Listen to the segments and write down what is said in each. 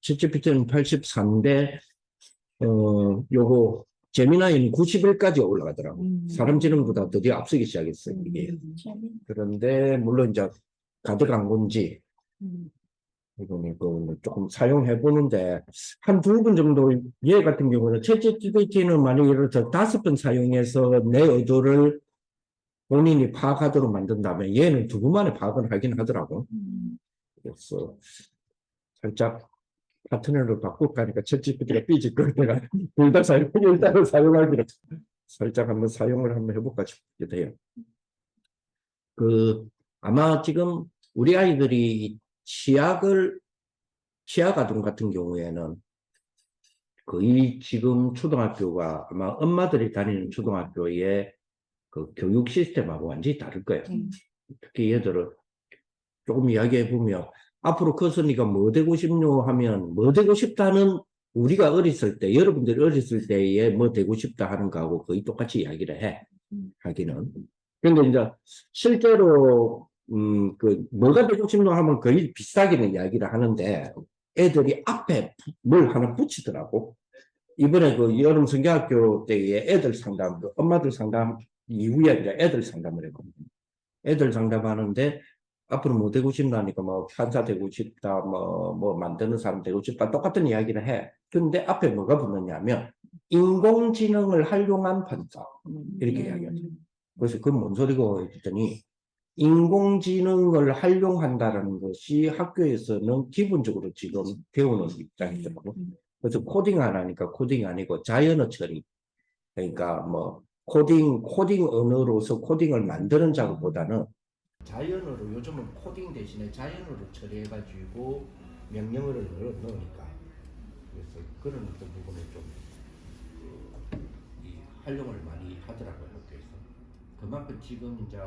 챗GPT는 83인데, 요거, 제미나이는 91까지 올라가더라고. 사람 지능보다 드디어 앞서기 시작했어요, 이게. 그런데, 물론 이제, 가져간 건지, 이거는 조금 사용해 보는데, 한 두 번 정도, 얘 같은 경우는, 챗GPT는 만약에 예를 들어 5번 사용해서 내 의도를 본인이 파악하도록 만든다면, 얘는 두 번 만에 파악을 하긴 하더라고. 그래서, 살짝, 파트너를 바꿀까 하니까 챗GPT가 삐질거리다가 일단은 사용하기로 살짝 한번 사용을 한번 해볼까 싶게 돼요. 아마 지금 우리 아이들이 치약 아동 같은 경우에는 거의 지금 초등학교가 아마 엄마들이 다니는 초등학교의 그 교육 시스템하고 완전히 다를 거예요. 특히 얘들은 조금 이야기해 보면 앞으로 커서 니가 뭐 되고 싶노 하면 뭐 되고 싶다는 우리가 어렸을 때 여러분들이 어렸을 때에 뭐 되고 싶다 하는 거하고 거의 똑같이 이야기를 해. 하기는. 근데 이제 실제로 뭐가 되고 싶노 하면 거의 비슷하게는 이야기를 하는데 애들이 앞에 뭘 하나 붙이더라고. 이번에 그 여름 성경학교 때에 애들 상담, 엄마들 상담 이후에 이제 애들 상담을 했거든요. 애들 상담하는데 앞으로 뭐 되고 싶나니까 뭐 판사 되고 싶다, 뭐 만드는 사람 되고 싶다, 똑같은 이야기를 해. 근데 앞에 뭐가 붙느냐면 인공지능을 활용한 판사 이렇게 이야기하죠. 그래서 그건 뭔 소리고 했더니 인공지능을 활용한다는 것이 학교에서는 기본적으로 지금 배우는 입장이더라고. 그래서 코딩 안 하니까 코딩이 아니고 자연어 처리. 그러니까 뭐 코딩 언어로서 코딩을 만드는 작업보다는 자연어로 요즘은 코딩 대신에 자연어로 처리해가지고 명령어를 넣으니까 그래서 그런 어떤 부분에 좀 이 활용을 많이 하더라고요 학교에서. 그만큼 지금 이제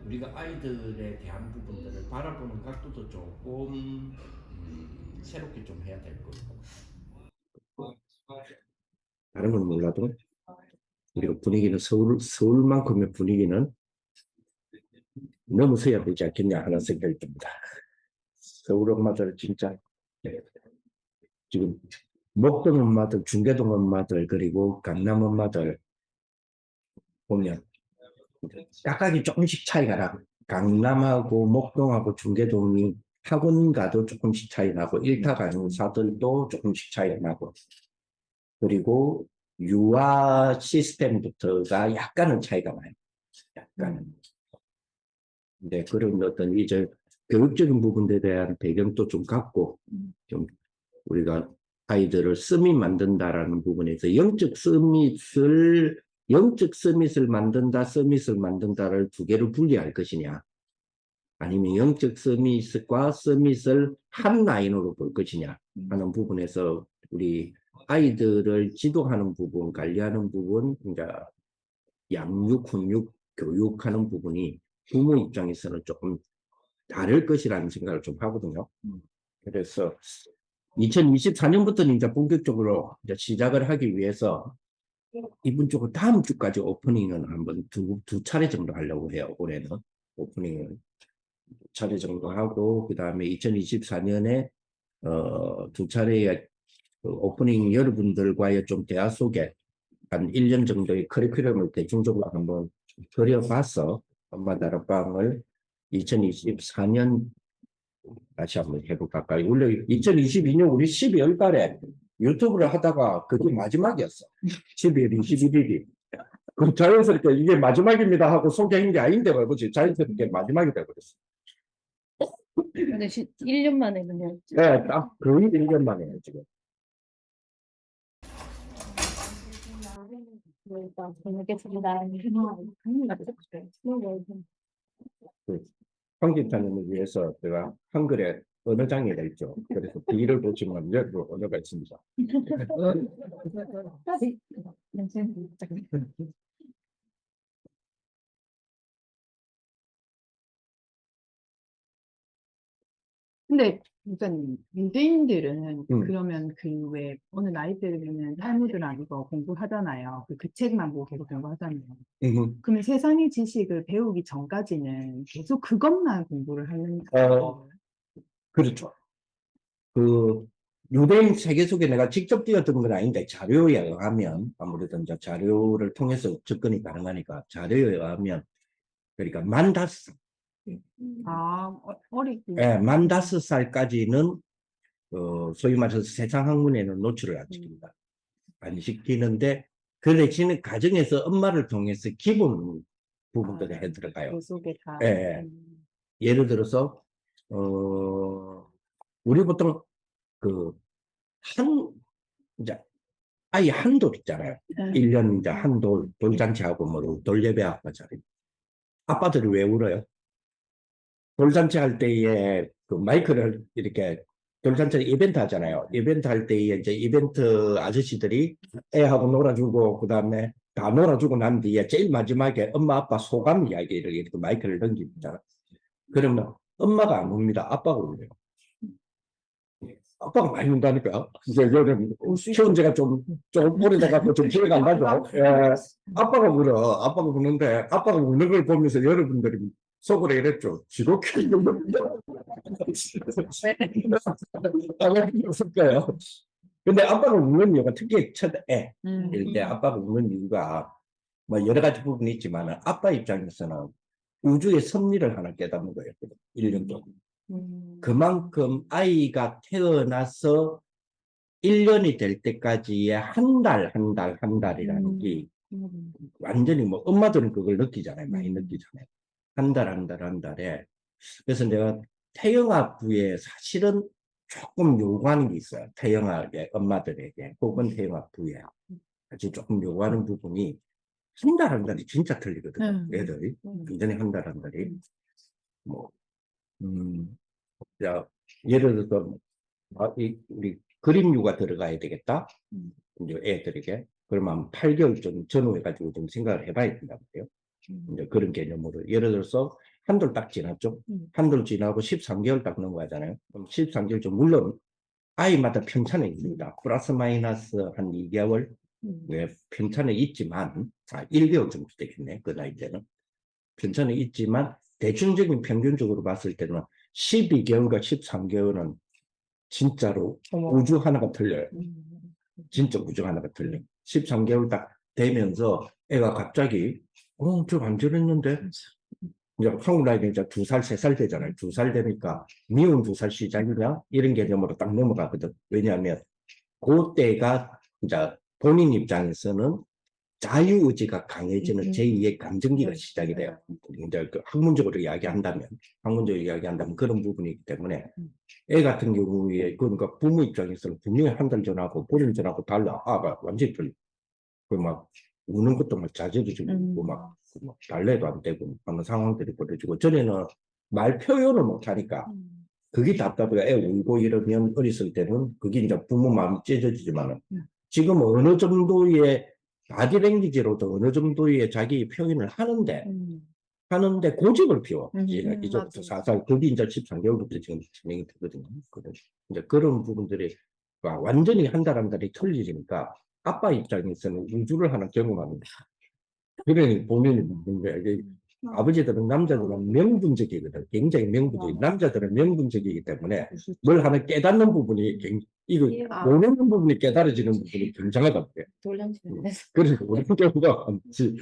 우리가 아이들에 대한 부분들을 바라보는 각도도 조금 새롭게 좀 해야 될 거고. 다른 건 몰라도 우리가 분위기는 서울만큼의 분위기는 넘어서야 되지 않겠냐 하는 생각이 듭니다. 서울 엄마들 진짜 지금 목동 엄마들, 중계동 엄마들 그리고 강남 엄마들 보면 각각이 조금씩 차이가 나고 강남하고 목동하고 중계동이 학원 가도 조금씩 차이 나고 일타 강사들도 조금씩 차이가 나고 그리고 유아 시스템부터가 약간은 차이가 나요. 약간은. 근데 그런 어떤 이제 교육적인 부분에 대한 배경도 좀 갖고 좀 우리가 아이들을 서밋 만든다라는 부분에서 영적 서밋을 만든다, 서밋을 만든다를 두 개를 분리할 것이냐, 아니면 영적 서밋과 서밋을 한 라인으로 볼 것이냐 하는 부분에서 우리 아이들을 지도하는 부분, 관리하는 부분, 그러니까 양육, 훈육, 교육하는 부분이 부모 입장에서는 조금 다를 것이라는 생각을 좀 하거든요. 그래서 2024년부터는 이제 본격적으로 이제 시작을 하기 위해서 이번 주 다음 주까지 오프닝은 한번 두 차례 정도 하려고 해요. 올해는 오프닝을 두 차례 정도 하고 그 다음에 2024년에 두 차례의 오프닝 여러분들과의 좀 대화 속에 한 1년 정도의 커리큘럼을 대중적으로 한번 그려봐서 엄마 다락방을 2024년 다시 한번 해볼까. 원래 2022년 우리 12월 달에 유튜브를 하다가 그게 마지막이었어. 12월 21일이. 그럼 자연스럽게 이게 마지막입니다 하고 소개한 게 아닌데 뭐지? 자연스럽게 마지막이 돼버렸어. 근데 1년 만에 그냥. 네, 딱 거의 1년 만에 지금. 일단 재밌겠습니다. 황진찬님을 위해서 제가 한글에 언어장애가 있죠. 그래서 B를 보시면 여러 언어가 있습니다. 근데 일단 유대인들은 그러면 그 왜 어느 나이 때는 탈무드를 아니고 공부하잖아요. 그 책만 보고 계속 공부하잖아요. 그러면 세상의 지식을 배우기 전까지는 계속 그것만 공부를 하는 거예요. 그렇죠. 그 유대인 세계 속에 내가 직접 뛰어든 건 아닌데 자료에 의하면 아무래도 이제 자료를 통해서 접근이 가능하니까 자료에 의하면 그러니까 만 5살, 어리고. 예, 만 5살까지는 소위 말해서 세상 학문에는 노출을 안 시킵니다. 안 시키는데 그 대신에 가정에서 엄마를 통해서 기본 부분들을 해 들어가요. 그 속에 다. 예, 예. 예를 들어서 우리 보통 이제 아이 한돌 있잖아요. 1년 이제 한돌 돌잔치하고 뭐 돌예배하고 하잖아요. 아빠들이 왜 울어요? 돌잔치 할 때에 그 마이크를 이렇게 돌잔치 이벤트 하잖아요. 이벤트 할 때에 이제 이벤트 아저씨들이 애하고 놀아주고 그다음에 다 놀아주고 난 뒤에 제일 마지막에 엄마 아빠 소감 이야기를 이렇게 마이크를 넘깁니다. 그러면 엄마가 안 웁니다. 아빠가 울어요. 아빠가 많이 운다니까. 이제 요즘 키운 지가 좀 오래돼갖고 좀 기회가 안 나죠. 예, 아빠가 울어. 아빠가 우는데 아빠가 우는 걸 보면서 여러분들이 속으로 이랬죠. 지독해. 아마 없을 거예요. 근데 아빠가 우는 이유가 특히 첫 애일 때 아빠가 우는 이유가 뭐 여러 가지 부분이 있지만 아빠 입장에서는 우주의 섭리를 하나 깨닫는 거예요. 1년 동안. 그만큼 아이가 태어나서 1년이 될 때까지의 한 달이라는 게 완전히 뭐 엄마들은 그걸 느끼잖아요. 많이 느끼잖아요. 한 달에. 그래서 내가 태영아부에 사실은 조금 요구하는 게 있어요. 태영아의 엄마들에게 혹은 태영아부에 아주 조금 요구하는 부분이 한 달이 진짜 틀리거든요. 애들이. 굉장히 한 달이. 뭐 자, 예를 들어서 우리 그림류가 들어가야 되겠다. 이제 애들에게 그러면 8개월 좀 전후해가지고 좀 생각을 해봐야 된다고 해요. 이제 그런 개념으로 예를 들어서 한돌 딱 지났죠. 한돌 지나고 13개월 딱 넘어가잖아요. 그럼 13개월 좀 물론 아이마다 편차는 있습니다. 플러스 마이너스 한 2개월 편차는 있지만 1개월 정도 되겠네. 그 나이 때는 편차는 있지만 대충적인 평균적으로 봤을 때는 12개월과 13개월은 진짜로 우주 하나가 틀려요. 진짜 우주 하나가 틀려요. 13개월 딱 되면서 애가 갑자기 저 안 저랬는데 이제 한국 나이가 이제 2살, 3살 되잖아요. 2살 되니까 미운 2살 시작이냐 이런 개념으로 딱 넘어가거든. 왜냐하면 그때가 이제 본인 입장에서는 자유의지가 강해지는 제2의 감정기가 시작이 돼요. 이제 그 학문적으로 이야기한다면 그런 부분이기 때문에 애 같은 경우에 그러니까 부모 입장에서는 분명히 한 달 전하고 보름 전하고 달라. 완전히 틀려. 막 우는 것도 막 자제도 막 달래도 안 되고 하는 상황들이 벌어지고 전에는 말 표현을 못 하니까 그게 답답해요. 애 울고 이러면 어렸을 때는 그게 이제 부모 마음이 찢어지지만은 지금 어느 정도의 바디랭귀지로도 어느 정도의 자기 표현을 하는데 고집을 피워. 이제부터 살살 그게 이제 13개월부터 지금 진행이 되거든요. 이제 그런 부분들이 완전히 한 달이 틀리니까 아빠 입장에서는 우주를 하나 경험합니다. 그러니 본인이 묻는 거야. 아버지들은 남자들은 명분적이거든. 굉장히 명분적이. 남자들은 명분적이기 때문에 뭘 하나 깨닫는 부분이 이거 모르는 부분이 깨달아지는 부분이 굉장하다. 그래서 우리 경우가 많지.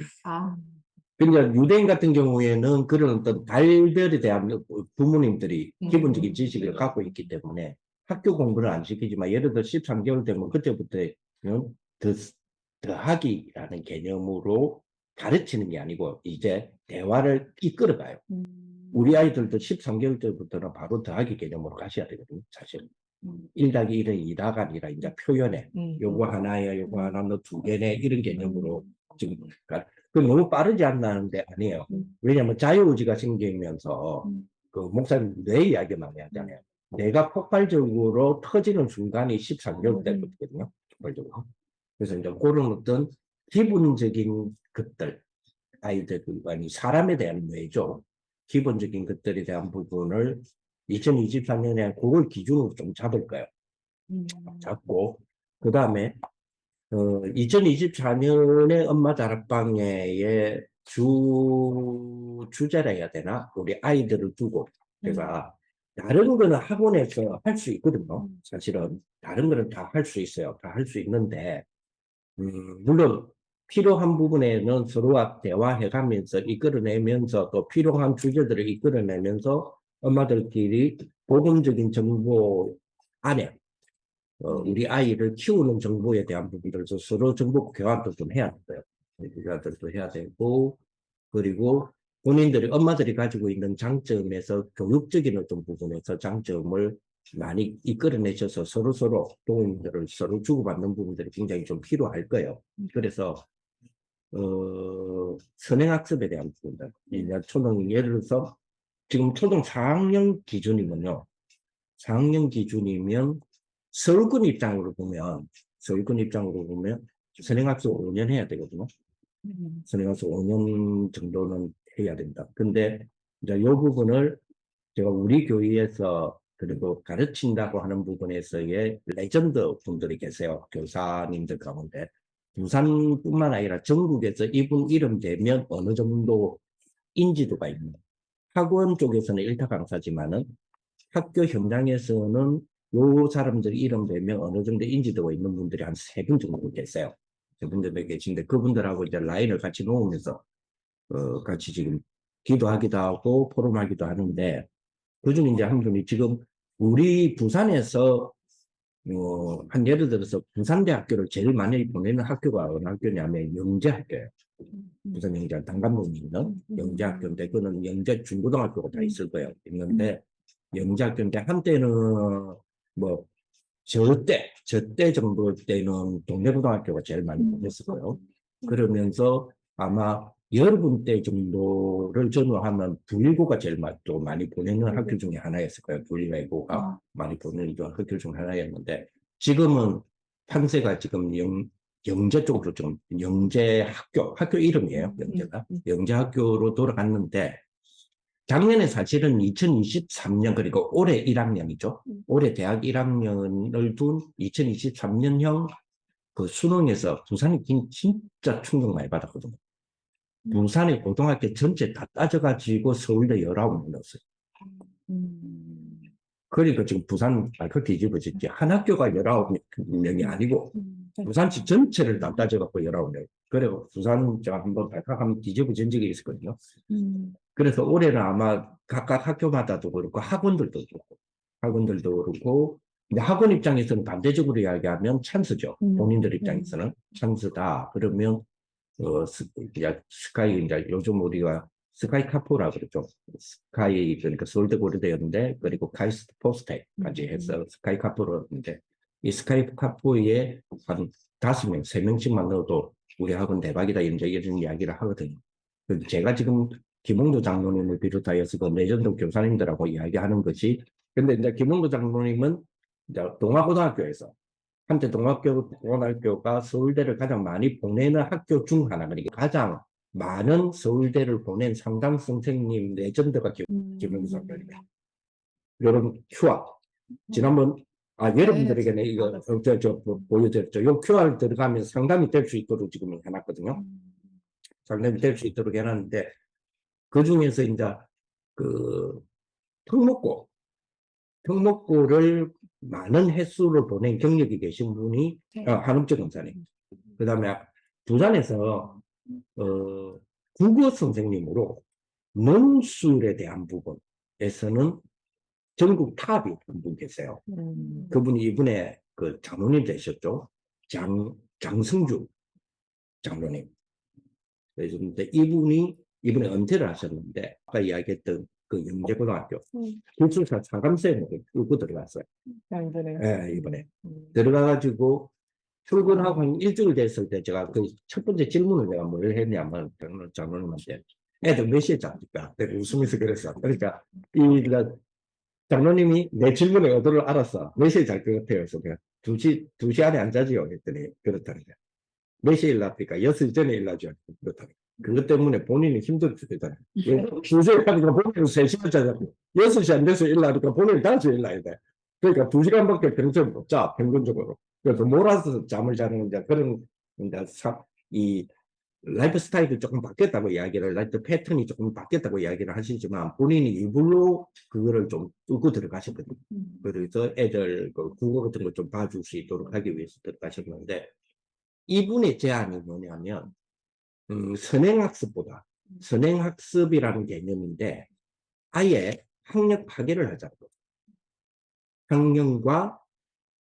그러니까 유대인 같은 경우에는 그런 어떤 달별에 대한 부모님들이 기본적인 지식을 갖고 있기 때문에 학교 공부를 안 시키지만 예를 들어 13개월 되면 그때부터는 더하기라는 개념으로 가르치는 게 아니고 이제 대화를 이끌어가요. 우리 아이들도 13개월 때부터는 바로 더하기 개념으로 가셔야 되거든요. 사실 1+1은 2가 아니라 이제 표현에 요거 하나야 요거 하나 너 2개네 이런 개념으로 지금 그 너무 빠르지 않나는데 아니에요. 왜냐하면 자유의지가 생기면서 그 목사님 뇌 이야기 많이 하잖아요. 뇌가 폭발적으로 터지는 순간이 13개월 때거든요. 폭발적으로. 그래서 이제 그런 어떤 기본적인 것들, 아이들, 아니, 사람에 대한 뇌죠. 기본적인 것들에 대한 부분을 2023년에 그걸 기준으로 좀 잡을 거예요. 잡고, 그 다음에, 2024년에 엄마 다락방의 주제라 해야 되나? 우리 아이들을 두고, 제가 다른 거는 학원에서 할 수 있거든요. 사실은 다른 거는 다 할 수 있어요. 다 할 수 있는데 물론 필요한 부분에는 서로와 대화해가면서 이끌어내면서 또 필요한 주제들을 이끌어내면서 엄마들끼리 복음적인 정보 안에 우리 아이를 키우는 정보에 대한 부분들도 서로 정보 교환도 좀 해야 돼요. 교환도 해야 되고 그리고 본인들이 엄마들이 가지고 있는 장점에서 교육적인 어떤 부분에서 장점을 많이 이끌어내셔서 서로 도움들을 서로 주고받는 부분들이 굉장히 좀 필요할 거예요. 그래서 선행학습에 대한 부분들, 초등 예를 들어서 지금 초등 4학년 기준이면요. 4학년 기준이면 서울권 입장으로 보면 선행학습 5년 해야 되거든요. 선행학습 5년 정도는 해야 된다. 근데 이제 이 부분을 제가 우리 교회에서 그리고 가르친다고 하는 부분에서의 레전드 분들이 계세요. 교사님들 가운데. 부산뿐만 아니라 전국에서 이분 이름 대면 어느 정도 인지도가 있는 학원 쪽에서는 일타 강사지만은 학교 현장에서는 요 사람들이 이름 대면 어느 정도 인지도가 있는 분들이 한 3분 정도 계세요. 3분 정도 계신데 그분들하고 이제 라인을 같이 놓으면서 같이 지금 기도하기도 하고 포럼하기도 하는데 그중에 이제 한 분이 지금 우리 부산에서 한 예를 들어서 부산대학교를 제일 많이 보내는 학교가 어느 학교냐면 영재학교예요. 부산 영재 단감동에 있는 영재학교인데 그거는 영재 중고등학교가 다 있을 거예요. 있는데 영재학교인데 한때는 뭐 저때 정도 때는 동래고등학교가 제일 많이 보냈을 거예요. 그러면서 아마 여러분 때 정도를 전후하면 부일고가 제일 또 많이 보내는 학교 중에 하나였을 거예요. 부일고가 많이 보내는 학교 중 하나였는데 지금은 판세가 지금 영재 쪽으로 좀 영재 학교 이름이에요. 영재가 영재학교로 돌아갔는데 작년에 사실은 2023년 그리고 올해 1학년이죠. 올해 대학 1학년을 둔 2023년형 그 수능에서 부산이 진짜 충격 많이 받았거든요. 부산의 고등학교 전체 다 따져가지고 서울대 19명 넣었어요. 그러니까 지금 부산 발표 뒤집어졌지. 한 학교가 19명이 아니고 부산시 전체를 다 따져갖고 19명. 그리고 부산 제가 한번 발표하면 뒤집어진 적이 있었거든요. 그래서 올해는 아마 각각 학교마다도 그렇고 학원들도 그렇고 근데 학원 입장에서는 반대적으로 이야기하면 찬스죠. 본인들 입장에서는 찬스다. 그러면 스카이 이제 요즘 우리가 스카이 카포라 그러죠. 스카이 그러니까 서울대 고려대였는데 그리고 카이스트 포스텍까지 해서 스카이 카포로인데 이 스카이 카포에 한 5명, 3명씩만 넣어도 우리 학원 대박이다 이런 이야기를 하거든요. 제가 지금 김홍도 장로님을 비롯하여서 그 레전드 교사님들하고 이야기하는 것이 근데 이제 김홍도 장로님은 이제 동아고등학교에서 한때 동아고등학교가 서울대를 가장 많이 보내는 학교 중 하나 그러니까 가장 많은 서울대를 보낸 상담 선생님 레전드가 김홍도 장로님이다. 이런 QR 지난번 여러분들에게는 이거 보여드렸죠. 이 QR 들어가면 상담이 될 수 있도록 지금 해놨거든요. 상담이 될 수 있도록 해놨는데 그 중에서 이제 그 특목고를 많은 횟수를 보낸 경력이 계신 분이 한옥재 검사님. 그 다음에 부산에서 국어 선생님으로 논술에 대한 부분에서는 전국 탑이 한 분 계세요. 그분이 이번에 그 장로님 되셨죠. 장승주 장로님. 그래서 이분이 이번에 은퇴를 하셨는데 아까 이야기했던 그 영재고등학교 기술사 사감생을 끌고 들어갔어요. 네, 이번에 들어가가지고 출근하고 한 일주일 됐을 때 제가 그 첫 번째 질문을 내가 뭘 했냐면 장로님한테 애들 몇 시에 잡니까? 내가 웃으면서 그랬어. 그러니까 이 장로님이 내 질문의 의도를 알았어. 몇 시에 잘 것 같아요. 그래서 내가 2시 안에 안 자지요. 했더니 그렇다는 거야. 몇 시에 일어납니까? 6시 전에 일어나죠. 그렇다는 거야. 그것 때문에 본인이 힘들었잖아요. 2시에 가니까 본인은 3시간 자자고 6시 안 돼서 일어나니까 본인은 5시에 일어나야 돼. 그러니까 2시간밖에 평소에 못 자, 평균적으로. 그래서 몰아서 잠을 자는 이제 그런 이제 라이프 스타일이 조금 바뀌었다고 이야기를, 라이프 패턴이 조금 바뀌었다고 이야기를 하시지만 본인이 일부러 그거를 좀 뚫고 들어가셨거든요. 그래서 애들 그 국어 같은 거 좀 봐줄 수 있도록 하기 위해서 들어가셨는데 이분의 제안이 뭐냐면 선행학습보다 선행학습이라는 개념인데 아예 학력 파괴를 하자고. 학년과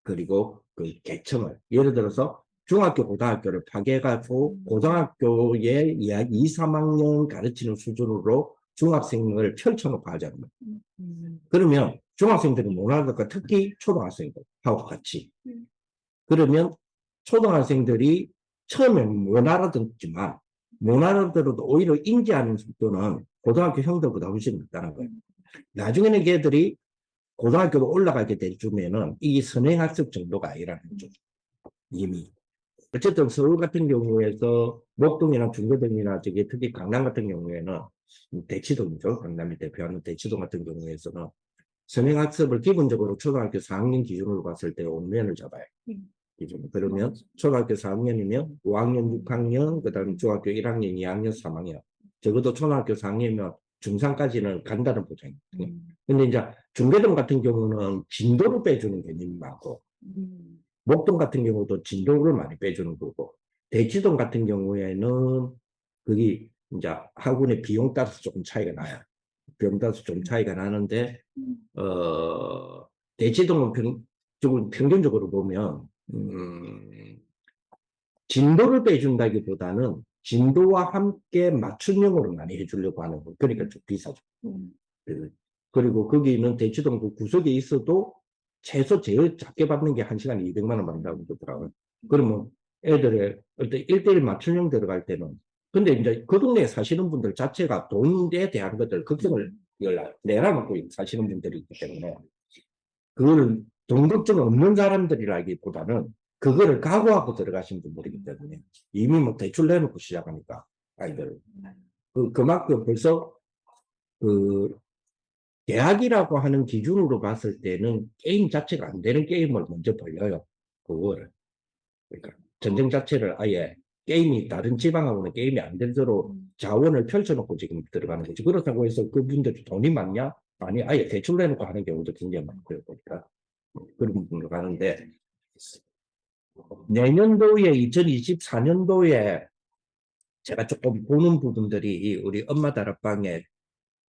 그리고 그 계층을 예를 들어서 중학교, 고등학교를 파괴해가지고 고등학교에 2, 3학년 가르치는 수준으로 중학생을 펼쳐놓고 하자는 거예요. 그러면 중학생들은 못 알아듣고 특히 초등학생들하고 같이 그러면 초등학생들이 처음엔 못 알아듣지만 못 알아들어도 오히려 인지하는 속도는 고등학교 형들보다 훨씬 높다는 거예요. 나중에는 걔들이 고등학교로 올라가게 되면은 이 선행학습 정도가 아니라는 거죠. 이미. 어쨌든 서울 같은 경우에서 목동이나 중계동이나 저기 특히 강남 같은 경우에는 대치동이죠. 강남이 대표하는 대치동 같은 경우에서는 선행학습을 기본적으로 초등학교 4학년 기준으로 봤을 때 온면을 잡아요. 기준. 그러면 초등학교 4학년이면 5학년, 6학년, 그 다음에 중학교 1학년, 2학년, 3학년. 적어도 초등학교 4학년이면 중3까지는 간다는 보장이거든요. 근데 이제 중계동 같은 경우는 진도를 빼주는 개념이 많고, 목동 같은 경우도 진도를 많이 빼주는 거고, 대치동 같은 경우에는 거기 이제 학원의 비용 따라서 조금 차이가 나요. 비용 따라서 좀 차이가 나는데, 대치동은 평균적으로 보면, 진도를 빼준다기보다는 진도와 함께 맞춤형으로 많이 해주려고 하는 거. 그러니까 좀 비싸죠. 그리고 거기는 대치동 그 구석에 있어도 최소 제일 작게 받는 게 1시간에 200만 원 받는다고 그러더라고요. 그러면 애들의 어떤 1대1 맞춤형 들어갈 때는 근데 이제 그 동네에 사시는 분들 자체가 돈에 대한 것들 걱정을 내려놓고 사시는 분들이 있기 때문에 그걸 돈 걱정 없는 사람들이라기보다는 그거를 각오하고 들어가신 분들이기 때문에 이미 뭐 대출 내놓고 시작하니까 아이들 그만큼 벌써 그 대학이라고 하는 기준으로 봤을 때는 게임 자체가 안 되는 게임을 먼저 벌려요. 그거를. 그러니까 전쟁 자체를 아예 게임이 다른 지방하고는 게임이 안 되도록 자원을 펼쳐놓고 지금 들어가는 거지. 그렇다고 해서 그분들이 돈이 많냐? 아니, 아예 대출 내놓고 하는 경우도 굉장히 많고요. 그러니까 그런 분들 가는데 내년도에 2024년도에 제가 조금 보는 부분들이 우리 엄마 다락방의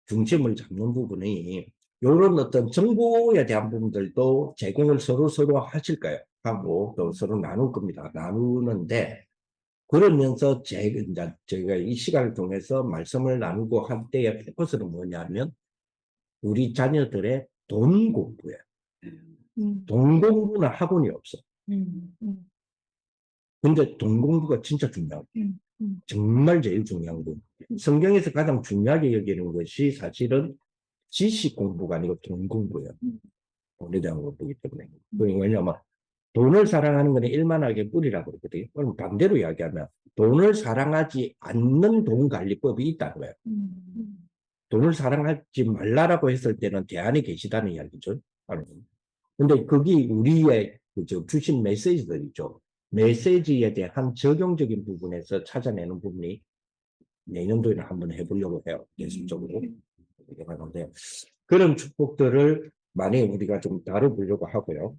중심을 잡는 부분이 이런 어떤 정보에 대한 부분들도 제공을 서로 하실 거예요. 하고 또 서로 나눌 겁니다. 나누는데 그러면서 제가 이 시간을 통해서 말씀을 나누고 할 때의 포커스는 뭐냐면 우리 자녀들의 돈 공부예요. 돈 공부는 학원이 없어. 근데 돈 공부가 진짜 중요하고 정말 제일 중요한 거. 성경에서 가장 중요하게 여기는 것이 사실은 지식 공부가 아니고 돈 공부예요. 돈에 대한 거기 때문에. 왜냐하면 돈을 사랑하는 것은 일만하게 뿌리라고 그러거든요. 그럼 반대로 이야기하면 돈을 사랑하지 않는 돈 관리법이 있다는 거예요. 돈을 사랑하지 말라라고 했을 때는 대안이 계시다는 이야기죠. 근데 거기 우리의 주신 메시지들이죠. 메시지에 대한 적용적인 부분에서 찾아내는 부분이 내년도에는 한번 해보려고 해요. 계속적으로. 하는데 그런 축복들을 많이 우리가 좀 다뤄보려고 하고요.